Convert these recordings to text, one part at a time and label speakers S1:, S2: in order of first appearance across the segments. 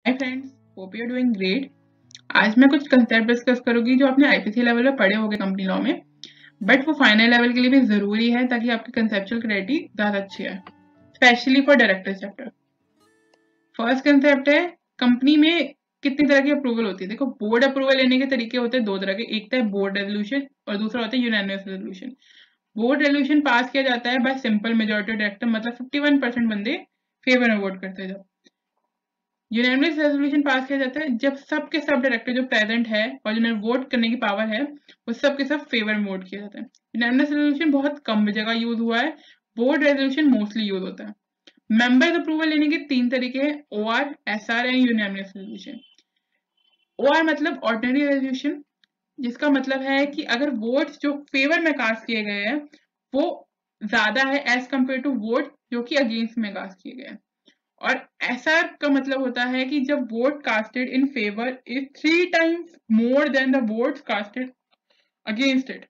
S1: Hi friends, hope you are doing great. आज मैं कुछ कंसेप्ट डिस्कस करूंगी जो आपने आईपीसी लेवल पे पढ़े होंगे कंपनी लॉ में, बट वो फाइनल लेवल के लिए भी जरूरी है ताकि आपकी कंसेप्चुअल क्लैरिटी ज्यादा अच्छी है, specially for director chapter. First concept है कंपनी में कितनी तरह की अप्रूवल होती है। देखो, बोर्ड अप्रूवल लेने के तरीके होते हैं दो तरह के, एक तो है बोर्ड रेजोल्यूशन और दूसरा होता है unanimous resolution. Board resolution pass किया जाता है बाय सिंपल मेजोरिटी डायरेक्टर, मतलब 51% बंदे फेवर में वोट करते हैं। जब यूनानिमस रेजोल्यूशन पास किया जाता है जब सब के सब डायरेक्टर जो प्रेजेंट है और जिन्हें वोट करने की पावर है वो सब के सब फेवर में वोट किया जाता है। यूनानिमस रेजोल्यूशन बहुत कम जगह यूज हुआ है, बोर्ड रेजोल्यूशन मोस्टली यूज होता है। मेंबर्स अप्रूवल लेने के तीन तरीके हैं, OR, SR and unanimous resolution. OR मतलब ऑर्डिनरी रेजोल्यूशन, जिसका मतलब है कि अगर वोट्स जो फेवर में कास्ट किए गए हैं वो ज्यादा है एज कंपेयर टू वोट जो कि अगेंस्ट में कास्ट किए गए हैं। और एसआर का मतलब होता है कि जब vote casted in favour is 3 times more than the votes casted against it.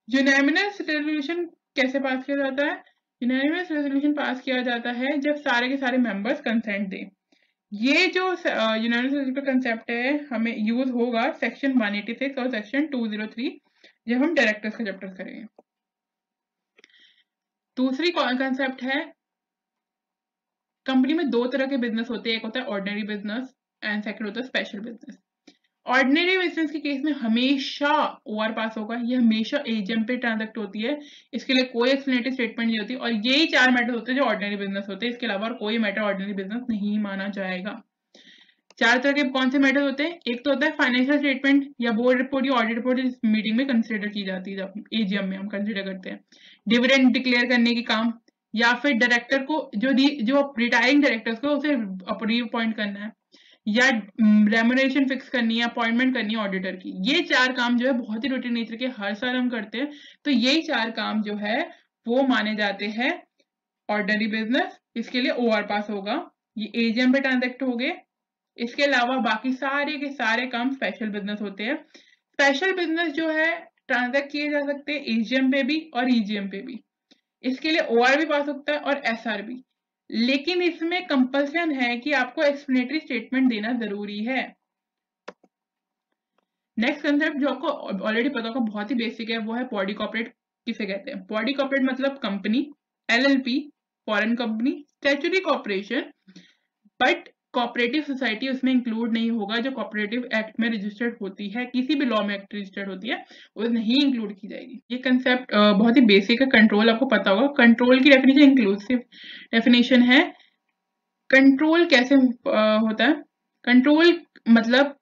S1: Unanimous resolution कैसे पास किया जाता है? यूनानिमस रेजोल्यूशन पास किया जाता है जब सारे के सारे मेंबर्स कंसेंट दें। ये जो यूनानिमस रेजोल्यूशन का कंसेप्ट है हमें यूज होगा सेक्शन 186 और सेक्शन 203 जब हम डायरेक्टर्स का चैप्टर करेंगे। दूसरी कंसेप्ट है कंपनी में दो तरह के बिजनेस होते हैं, एक होता है ऑर्डिनरी बिजनेस एंड सेकंड होता है स्पेशल बिजनेस। ऑर्डिनरी बिजनेस के केस में हमेशा ओआर पास होगा, ये हमेशा एजीएम पे ट्रांजैक्ट होती है, इसके लिए कोई एक्सप्लेनेटरी स्टेटमेंट नहीं होती और यही चार मैटर होते हैं जो ऑर्डिनरी बिजनेस होते हैं, इसके अलावा कोई मैटर ऑर्डिनरी बिजनेस नहीं माना जाएगा। चार तरह के कौन से मैटर होते हैं? एक तो होता है फाइनेंशियल स्टेटमेंट या बोर्ड रिपोर्ट या ऑडिट रिपोर्ट, इस मीटिंग में कंसिडर की जाती है, जब एजीएम में हम कंसिडर करते हैं। डिविडेंड डिक्लेयर करने की काम, या फिर डायरेक्टर को जो रिटायरिंग डायरेक्टर्स को उसे रीअपॉइंट करना है, या रेम्युनरेशन फिक्स करनी है, अपॉइंटमेंट करनी है ऑडिटर की। ये चार काम जो है बहुत ही रूटीन नेचर के, हर साल हम करते हैं, तो यही चार काम जो है वो माने जाते हैं ऑर्डिनरी बिजनेस। इसके लिए ओआर पास होगा, ये एजीएम पे ट्रांजैक्ट हो गए। इसके अलावा बाकी सारे के सारे काम स्पेशल बिजनेस होते हैं। स्पेशल बिजनेस जो है ट्रांजैक्ट किए जा सकते हैं एजीएम पे भी और ईजीएम पे भी, इसके लिए ओआर भी पास होता है और एसआर भी, लेकिन इसमें कंपल्सन है कि आपको एक्सप्लेनेटरी स्टेटमेंट देना जरूरी है। नेक्स्ट कंसेप्ट जो आपको ऑलरेडी पता होगा, बहुत ही बेसिक है, वो है बॉडी कॉर्पोरेट। किसे कहते हैं? बॉडी कॉर्पोरेट मतलब company, LLP, foreign company, statutory corporation, but cooperative society उसमें इंक्लूड नहीं होगा। जो कोऑपरेटिव एक्ट में रजिस्टर्ड होती है, किसी भी लॉ में एक्ट रजिस्टर्ड होती है, वो नहीं इंक्लूड की जाएगी। ये कंसेप्ट बहुत ही बेसिक है। कंट्रोल आपको पता होगा, कंट्रोल की डेफिनेशन इंक्लूसिव डेफिनेशन है। कंट्रोल कैसे होता है? कंट्रोल मतलब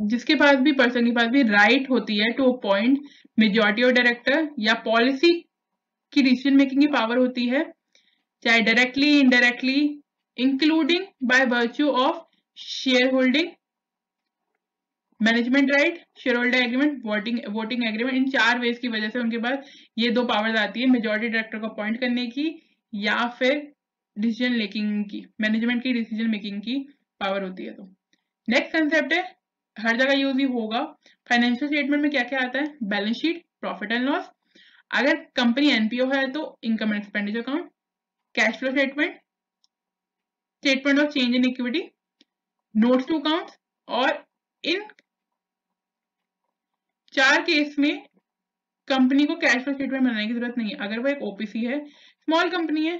S1: जिसके पास भी पर्सन के पास भी राइट होती है to appoint majority of director, या पॉलिसी की डिसीजन मेकिंग की पावर होती है, चाहे directly indirectly, including by virtue of share holding, management right, share holder agreement, voting agreement. इन चार वेज की वजह से उनके पास ये दो पावर्स आती है, मेजॉरिटी डायरेक्टर को अपॉइंट करने की या फिर डिसीजन मेकिंग की, मैनेजमेंट की डिसीजन मेकिंग की पावर होती है। तो नेक्स्ट कंसेप्ट है, हर जगह यूज ही होगा, फाइनेंशियल स्टेटमेंट में क्या क्या आता है? Balance sheet, profit and loss, अगर कंपनी एनपीओ है तो income and expenditure account, cash flow statement, statement of change in equity, notes to accounts. और इन चार केस में कंपनी को कैश फ्लो स्टेटमेंट बनाने की जरूरत नहीं है अगर वो एक ओपीसी है, स्मॉल कंपनी है,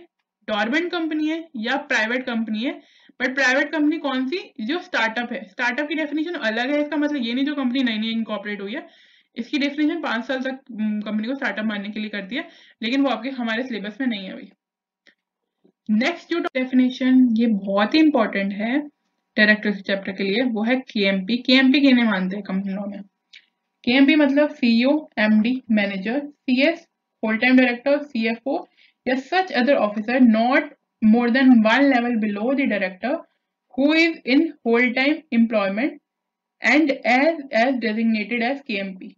S1: डॉर्मेंट कंपनी है या प्राइवेट कंपनी है। बट प्राइवेट कंपनी कौन सी? जो स्टार्टअप है। स्टार्टअप की डेफिनेशन अलग है, इसका मतलब ये नहीं जो कंपनी नई नई इनकॉर्पोरेट हुई है। इसकी डेफिनेशन 5 साल तक कंपनी को स्टार्टअप मानने के लिए करती है, लेकिन वो आपके हमारे सिलेबस में नहीं है अभी। नेक्स्ट जो डेफिनेशन ये बहुत ही इंपॉर्टेंट है डायरेक्टर्स चैप्टर के लिए, वो है केएमपी। केएमपी किन्हें मानते हैं कंपनी लॉ में? केएमपी मतलब CEO, MD, manager, CS, whole time director, CFO या such other officer not more than 1 level below the director who is in whole time employment and as designated as KMP,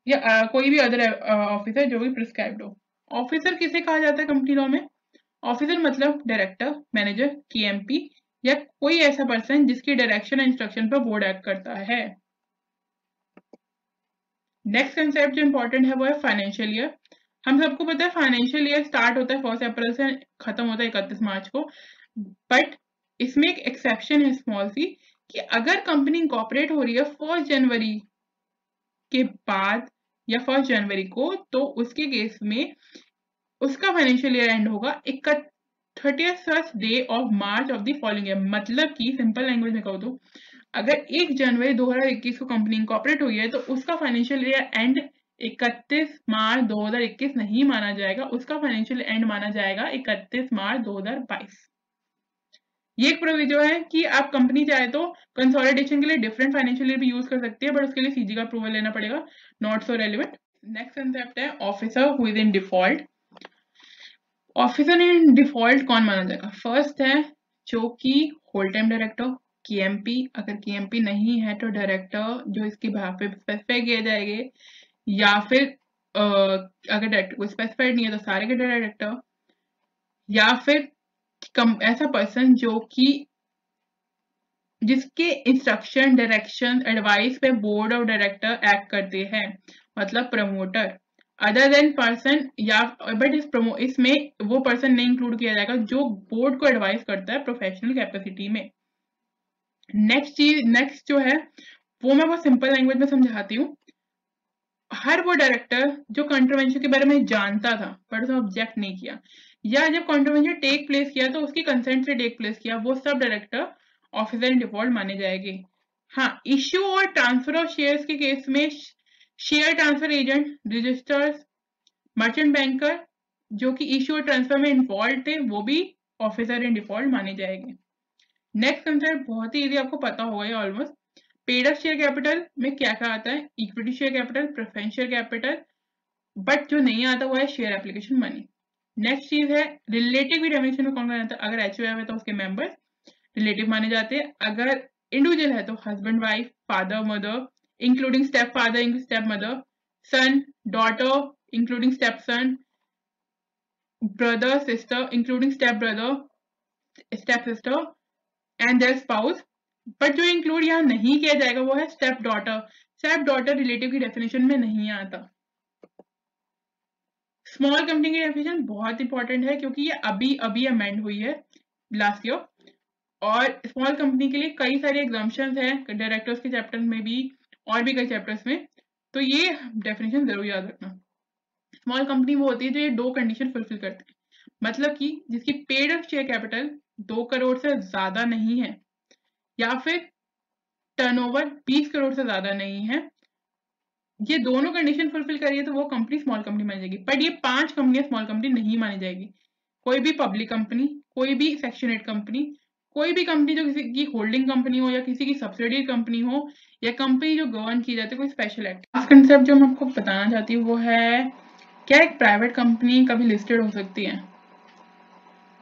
S1: या कोई भी other officer जो भी prescribed हो। Officer किसे कहा जाता है कंपनी लॉ में? ऑफिसर मतलब डायरेक्टर, मैनेजर, केएमपी या कोई ऐसा पर्सन जिसकी डायरेक्शन एंड इंस्ट्रक्शन पर बोर्ड एक्ट करता है। नेक्स्ट कंसेप्ट जो इंपॉर्टेंट है वो है फाइनेंशियल ईयर। हम सबको पता है फाइनेंशियल ईयर स्टार्ट होता है 1 अप्रैल से, खत्म होता है 31 मार्च को, बट इसमें एक एक्सेप्शन है स्मॉल सी, कि अगर कंपनी इंकॉर्पोरेट हो रही है 1 जनवरी के बाद या 1 जनवरी को, तो उसके केस में उसका फाइनेंशियल ईयर एंड होगा 31st day of March of the following year. मतलब कि सिंपल लैंग्वेज में कहूँ तो अगर 1 जनवरी 2021 को कंपनी इंकॉर्पोरेट हुई है तो उसका फाइनेंशियल ईयर एंड 31 मार्च 2021 नहीं माना जाएगा, उसका फाइनेंशियल एंड माना जाएगा 31 मार्च 2022। ये एक प्रोविजो है कि आप कंपनी चाहे तो कंसोलिडेशन के लिए डिफरेंट फाइनेंशियल ईयर भी यूज कर सकती है, बट उसके लिए सीजी का अप्रूवल लेना पड़ेगा, not so relevant. Next concept है officer who is in default. Officer in default कौन माना जाएगा? फर्स्ट है जो कि होल टाइम डायरेक्टर, केएमपी, अगर केएमपी नहीं है तो डायरेक्टर जो इसके बिहाफ पे स्पेसिफाई किए जाएंगे, या फिर अगर डायरेक्टर को स्पेसिफाइड नहीं है तो सारे के डायरेक्टर, या फिर ऐसा पर्सन जो कि जिसके इंस्ट्रक्शन, डायरेक्शन, एडवाइस पे बोर्ड ऑफ डायरेक्टर एक्ट करते हैं, मतलब प्रमोटर। अदर देन पर्सन या बट इसमें वो पर्सन नहीं इंक्लूड किया जाएगा जो बोर्ड को एडवाइस करता है प्रोफेशनल कैपेसिटी में। नेक्स्ट जो है वो मैं बहुत सिंपल लैंग्वेज में समझाती हूँ। हर वो डायरेक्टर जो कंट्रोवेंशन के बारे में जानता था पर उसने ऑब्जेक्ट नहीं किया, या जब कंट्रोवेंशन टेक प्लेस किया तो उसकी कंसेंट से टेक प्लेस किया, वो सब डायरेक्टर ऑफिसर इन डिफॉल्ट माने जाएंगे। हाँ, इश्यू और ट्रांसफर ऑफ शेयर्स के केस में share transfer agent, registers, merchant banker जो कि इश्यू और ट्रांसफर में इन्वॉल्व थे वो भी ऑफिसर इन डिफॉल्ट माने जाएंगे। नेक्स्ट कंसेप्ट बहुत ही इजी, आपको पता होगा ये almost. Paid up share capital में क्या क्या आता है? Equity share capital, preference share capital, but जो नहीं आता वो है शेयर एप्लीकेशन मनी। नेक्स्ट चीज है रिलेटिव की डेफिनेशन में कौन कौन आता है? अगर एचयूएफ है तो उसके मेंबर्स रिलेटिव माने जाते हैं, अगर इंडिविजुअल है तो husband wife, father mother including step father, step mother, son daughter including step son, brother sister including step brother, step sister and their spouse. But जो इंक्लूड यहाँ नहीं किया जाएगा वो है step daughter. Step daughter relative की definition में नहीं आता। स्मॉल कंपनी की डेफिनेशन बहुत इंपॉर्टेंट है क्योंकि ये अभी अमेंड हुई है लास्ट ईयर, और स्मॉल कंपनी के लिए कई सारे एग्जाम्पशंस हैं डायरेक्टर्स के चैप्टर में भी और भी कई चैप्टर्स में, तो ये डेफिनेशन जरूर याद रखना। स्मॉल कंपनी वो होती है जो ये दो कंडीशन फुलफिल करती है, मतलब कि जिसकी paid up share capital 2 crore से ज्यादा नहीं है, या फिर टर्नओवर 20 करोड़ से ज्यादा नहीं है। ये दोनों कंडीशन फुलफिल करिए तो वो कंपनी स्मॉल कंपनी मानी जाएगी। बट ये 5 कंपनियां स्मॉल कंपनी नहीं मानी जाएगी। कोई भी पब्लिक कंपनी, कोई भी सेक्शन 8 कंपनी, कोई भी कंपनी जो किसी की होल्डिंग कंपनी हो या किसी की सब्सिडियरी कंपनी हो, या कंपनी जो गवर्न की जाती है कोई स्पेशल एक्ट। लास्ट कंसेप्ट जो मैं आपको बताना चाहती हूँ वो है क्या एक प्राइवेट कंपनी कभी लिस्टेड हो सकती है?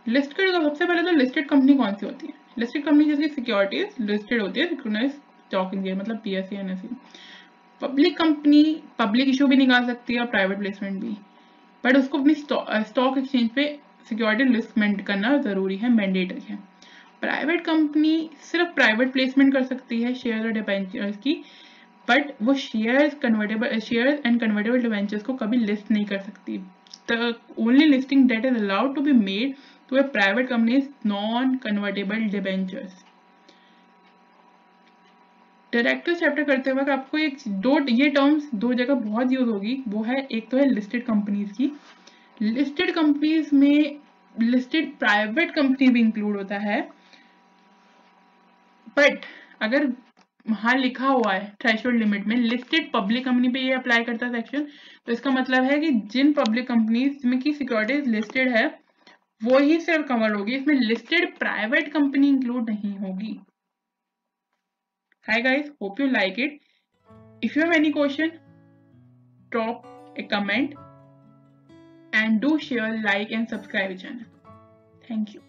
S1: लिस्टेड तो सबसे पहले तो लिस्टेड कंपनी कौन सी होती है? लिस्टेड कंपनी जिसकी सिक्योरिटीज लिस्टेड होती है सिक्योराइज्ड स्टॉक एक्सचेंज, मतलब PSE NSE. Public company public issue भी निकाल सकती है और प्राइवेट प्लेसमेंट भी, बट उसको अपनी स्टॉक एक्सचेंज पे सिक्योरिटी लिस्ट मेंटेन करना जरूरी है, मैंडेटरी है। प्राइवेट कंपनी सिर्फ प्राइवेट प्लेसमेंट कर सकती है शेयर और डिबेंचर्स की, बट वो शेयर्स एंड कन्वर्टेबल डिबेंचर्स को कभी लिस्ट नहीं कर सकती। The only listing that is allowed to be made to a private company is non convertible debentures. Director chapter करते वक्त आपको ये टर्म्स दो जगह बहुत यूज होगी, वो है एक तो है लिस्टेड कंपनीज की। लिस्टेड कंपनीज में लिस्टेड प्राइवेट कंपनी भी इंक्लूड होता है, बट अगर वहां लिखा हुआ है थ्रेशोल्ड लिमिट में लिस्टेड पब्लिक कंपनी पे ये अप्लाई करता है सेक्शन, तो इसका मतलब है कि जिन पब्लिक कंपनीज में की सिक्योरिटीज लिस्टेड है वो ही सिर्फ कवर होगी, इसमें लिस्टेड प्राइवेट कंपनी इंक्लूड नहीं होगी। Hi guys, hope you like it. If you have any question, drop a comment and do share, like and subscribe the channel. Thank you.